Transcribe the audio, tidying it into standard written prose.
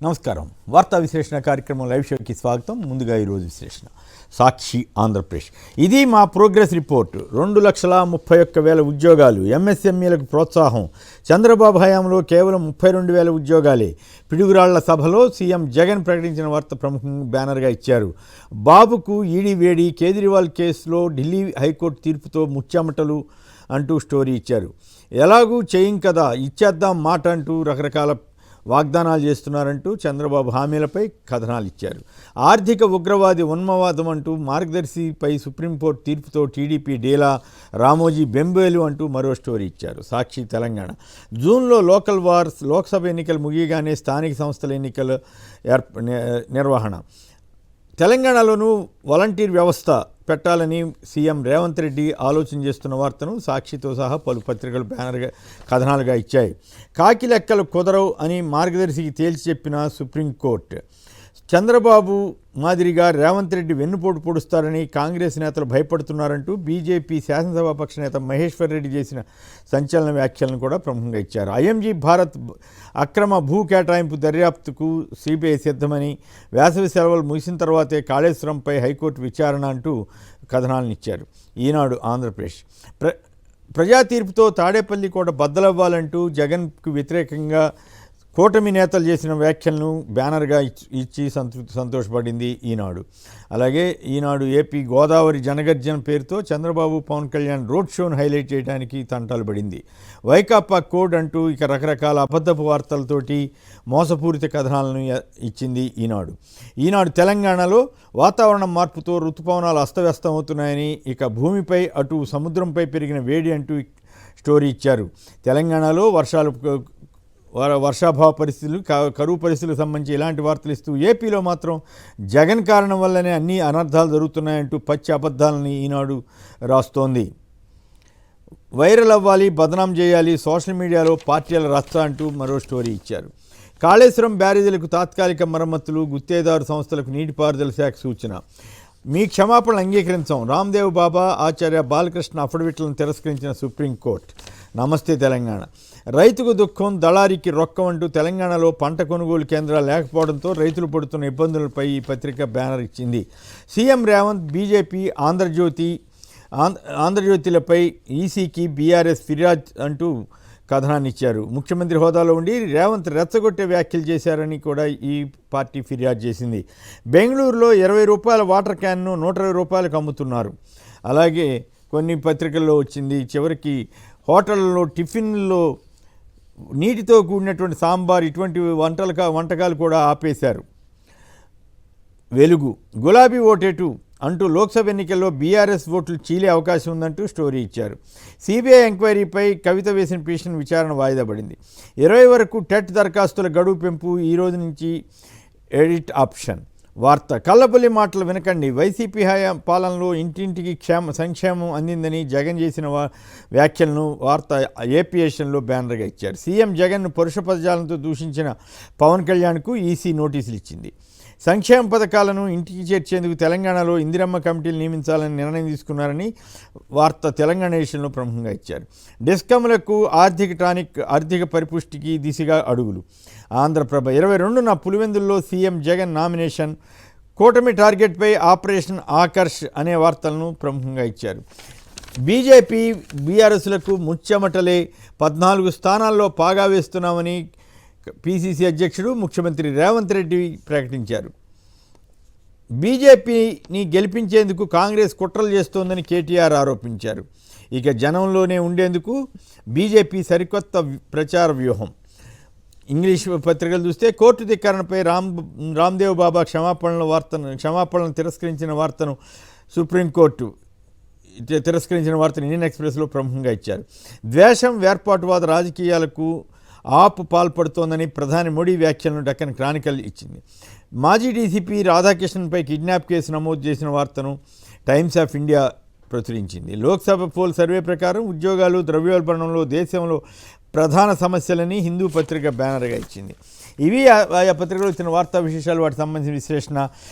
నమస్కారం. వార్తా విశ్లేషణ కార్యక్రమం లైవ్ షోకి స్వాగతం. ముందుగా ఈరోజు విశ్లేషణ సాక్షి ఆంధ్రప్రదేశ్. ఇది మా ప్రోగ్రెస్ రిపోర్ట్. 2,31,000 ఉద్యోగాలు, ఎంఎస్ఎంఈలకు ప్రోత్సాహం. చంద్రబాబు హయాంలో కేవలం 32,000 ఉద్యోగాలే. పిడుగురాళ్ల సభలో సీఎం జగన్ ప్రకటించిన వార్త ప్రముఖంగా బ్యానర్గా ఇచ్చారు. బాబుకు ఈడీ వేడి, కేజ్రీవాల్ కేసులో ఢిల్లీ హైకోర్టు తీర్పుతో ముచ్చెమటలు అంటూ స్టోరీ ఇచ్చారు. ఎలాగూ చేయం కదా, ఇచ్చేద్దాం మాట అంటూ రకరకాల వాగ్దానాలు చేస్తున్నారంటూ చంద్రబాబు హామీలపై కథనాలు ఇచ్చారు. ఆర్థిక ఉగ్రవాది ఉన్మవాదం అంటూ మార్గదర్శిపై సుప్రీంకోర్టు తీర్పుతో టీడీపీ డేలా, రామోజీ బెంబేలు అంటూ మరో స్టోరీ ఇచ్చారు. సాక్షి తెలంగాణ. జూన్లో లోకల్ వార్స్, లోక్సభ ఎన్నికలు ముగియగానే స్థానిక సంస్థల ఎన్నికల నిర్వహణ. తెలంగాణలోనూ వాలంటీర్ వ్యవస్థ పెట్టాలని సీఎం రేవంత్ రెడ్డి ఆలోచన చేస్తున్న వార్తను సాక్షితో సహా పలు పత్రికలు బ్యానర్గా కథనాలుగా ఇచ్చాయి. కాకి లెక్కలు కుదరవు అని మార్గదర్శికి తేల్చి చెప్పిన సుప్రీంకోర్టు. చంద్రబాబు మాదిరిగా రేవంత్ రెడ్డి వెన్నుపోటు పొడుస్తారని కాంగ్రెస్ నేతలు భయపడుతున్నారంటూ బీజేపీ శాసనసభాపక్ష నేత మహేశ్వర్ రెడ్డి చేసిన సంచలన వ్యాఖ్యలను కూడా ప్రముఖంగా ఇచ్చారు. ఐఎంజీ భారత్ అక్రమ భూ కేటాయింపు దర్యాప్తుకు సిబిఐ సిద్ధమని, వేసవి సెలవులు ముగిసిన తర్వాతే కాళేశ్వరంపై హైకోర్టు విచారణ అంటూ కథనాలను ఇచ్చారు. ఈనాడు ఆంధ్రప్రదేశ్. ప్రజా తీర్పుతో తాడేపల్లి కూడా బద్దలవ్వాలంటూ జగన్కు వ్యతిరేకంగా కూటమి నేతలు చేసిన వ్యాఖ్యలను బ్యానర్గా ఇచ్చి సంతోషపడింది ఈనాడు. అలాగే ఈనాడు ఏపీ గోదావరి జనగర్జన పేరుతో చంద్రబాబు పవన్ కళ్యాణ్ రోడ్ షోను హైలైట్ చేయడానికి తంటాలు పడింది. వైకాపా కోడ్ అంటూ ఇక రకరకాల అబద్ధపు వార్తలతోటి మోసపూరిత కథనాలను ఇచ్చింది ఈనాడు. ఈనాడు తెలంగాణలో వాతావరణం మార్పుతో ఋతుపవనాలు అస్తవ్యస్తం అవుతున్నాయని, ఇక భూమిపై అటు సముద్రంపై పెరిగిన వేడి అంటూ స్టోరీ ఇచ్చారు. తెలంగాణలో వర్షాభావ పరిస్థితులు, కరువు పరిస్థితులకు సంబంధించి ఇలాంటి వార్తలు ఇస్తూ, ఏపీలో మాత్రం జగన్ కారణం వల్లనే అన్ని అనర్థాలు జరుగుతున్నాయంటూ పచ్చి అబద్ధాలని ఈనాడు రాస్తోంది. వైరల్ అవ్వాలి, బదనాం చేయాలి, సోషల్ మీడియాలో పార్టీల రచ్చ అంటూ మరో స్టోరీ ఇచ్చారు. కాళేశ్వరం బ్యారేజీలకు తాత్కాలిక మరమ్మతులు, గుత్తేదారు సంస్థలకు నీటిపారుదల శాఖ సూచన. మీ క్షమాపణలు అంగీకరించాం, రామ్దేవ్ బాబా, ఆచార్య బాలకృష్ణ అఫిడవిట్లను తిరస్కరించిన సుప్రీంకోర్టు. నమస్తే తెలంగాణ. రైతుకు దుఃఖం, దళారికి రొక్కం అంటూ తెలంగాణలో పంట కొనుగోలు కేంద్రాలు లేకపోవడంతో రైతులు పడుతున్న ఇబ్బందులపై ఈ పత్రిక బ్యానర్ ఇచ్చింది. సీఎం రేవంత్, బీజేపీ, ఆంధ్రజ్యోతిలపై ఈసీకి బీఆర్ఎస్ ఫిర్యాదు అంటూ కథనాన్ని ఇచ్చారు. ముఖ్యమంత్రి హోదాలో ఉండి రేవంత్ రెచ్చగొట్టే వ్యాఖ్యలు చేశారని కూడా ఈ పార్టీ ఫిర్యాదు చేసింది. బెంగళూరులో 20 రూపాయల వాటర్ క్యాన్ను 120 రూపాయలకు అమ్ముతున్నారు. అలాగే కొన్ని పత్రికల్లో వచ్చింది. చివరికి హోటళ్ళలో టిఫిన్లో నీటితో కూడినటువంటి సాంబార్, ఇటువంటి వంటకాలు కూడా ఆపేశారు. వెలుగు. గులాబీ ఓటేటు అంటూ లోక్సభ ఎన్నికల్లో బీఆర్ఎస్ ఓట్లు చీలే అవకాశం ఉందంటూ స్టోరీ ఇచ్చారు. సిబిఐ ఎంక్వైరీపై కవిత వేసిన పిటిషన్ విచారణ వాయిదా పడింది. 20 వరకు టెట్ దరఖాస్తుల గడువు పెంపు, ఈ రోజు నుంచి ఎడిట్ ఆప్షన్. వార్త. కల్లబొల్లి మాటలు వినకండి, వైసీపీ పాలనలో ఇంటింటికి సంక్షేమం అందిందని జగన్ చేసిన వ్యాఖ్యలను వార్త ఏపీఎస్లో బ్యానర్గా ఇచ్చారు. సీఎం జగన్ను పరుష పదజాలంతో దూషించిన పవన్ కళ్యాణ్కు ఈసీ నోటీసులు ఇచ్చింది. సంక్షేమ పథకాలను ఇంటికి చేర్చేందుకు తెలంగాణలో ఇందిరమ్మ కమిటీలు నియమించాలని నిర్ణయం తీసుకున్నారని వార్త తెలంగాణ విషయంలో ప్రముఖంగా ఇచ్చారు. డిస్కమ్లకు ఆర్థిక పరిపుష్టికి దిశగా అడుగులు. ఆంధ్రప్రభ. 22న పులివెందుల్లో సీఎం జగన్ నామినేషన్. కూటమి టార్గెట్పై ఆపరేషన్ ఆకర్ష్ అనే వార్తలను ప్రముఖంగా ఇచ్చారు. బీజేపీ, బీఆర్ఎస్లకు ముచ్చెమటలే, 14 స్థానాల్లో పాగా వేస్తున్నామని పీసీసీ అధ్యక్షుడు ముఖ్యమంత్రి రేవంత్ రెడ్డి ప్రకటించారు. బీజేపీని గెలిపించేందుకు కాంగ్రెస్ కుట్రలు చేస్తోందని కేటీఆర్ ఆరోపించారు. ఇక జనంలోనే ఉండేందుకు బీజేపీ సరికొత్త ప్రచార వ్యూహం. ఇంగ్లీష్ పత్రికలు చూస్తే కోర్టు ధిక్కరణపై రామ్దేవ్ బాబా క్షమాపణలను తిరస్కరించిన వార్తను సుప్రీంకోర్టు తిరస్కరించిన వార్తను ఇండియన్ ఎక్స్ప్రెస్లో ప్రముఖంగా ఇచ్చారు. ద్వేషం, వేర్పాటువాద రాజకీయాలకు ఆపు పాల్పడుతోందని ప్రధాని మోడీ వ్యాఖ్యలను డక్కన్ క్రానికల్ ఇచ్చింది. మాజీ డీసీపీ రాధాకృష్ణన్పై కిడ్నాప్ కేసు నమోదు చేసిన వార్తను టైమ్స్ ఆఫ్ ఇండియా ప్రచురించింది. లోక్సభ పోల్ సర్వే ప్రకారం ఉద్యోగాలు, ద్రవ్యోల్బణంలో దేశంలో ప్రధాన సమస్యలని హిందూ పత్రిక బ్యానర్గా ఇచ్చింది. ఇవి ఆయా పత్రికలు వచ్చిన వార్తా విశేషాలు, వాటికి సంబంధించిన విశ్లేషణ.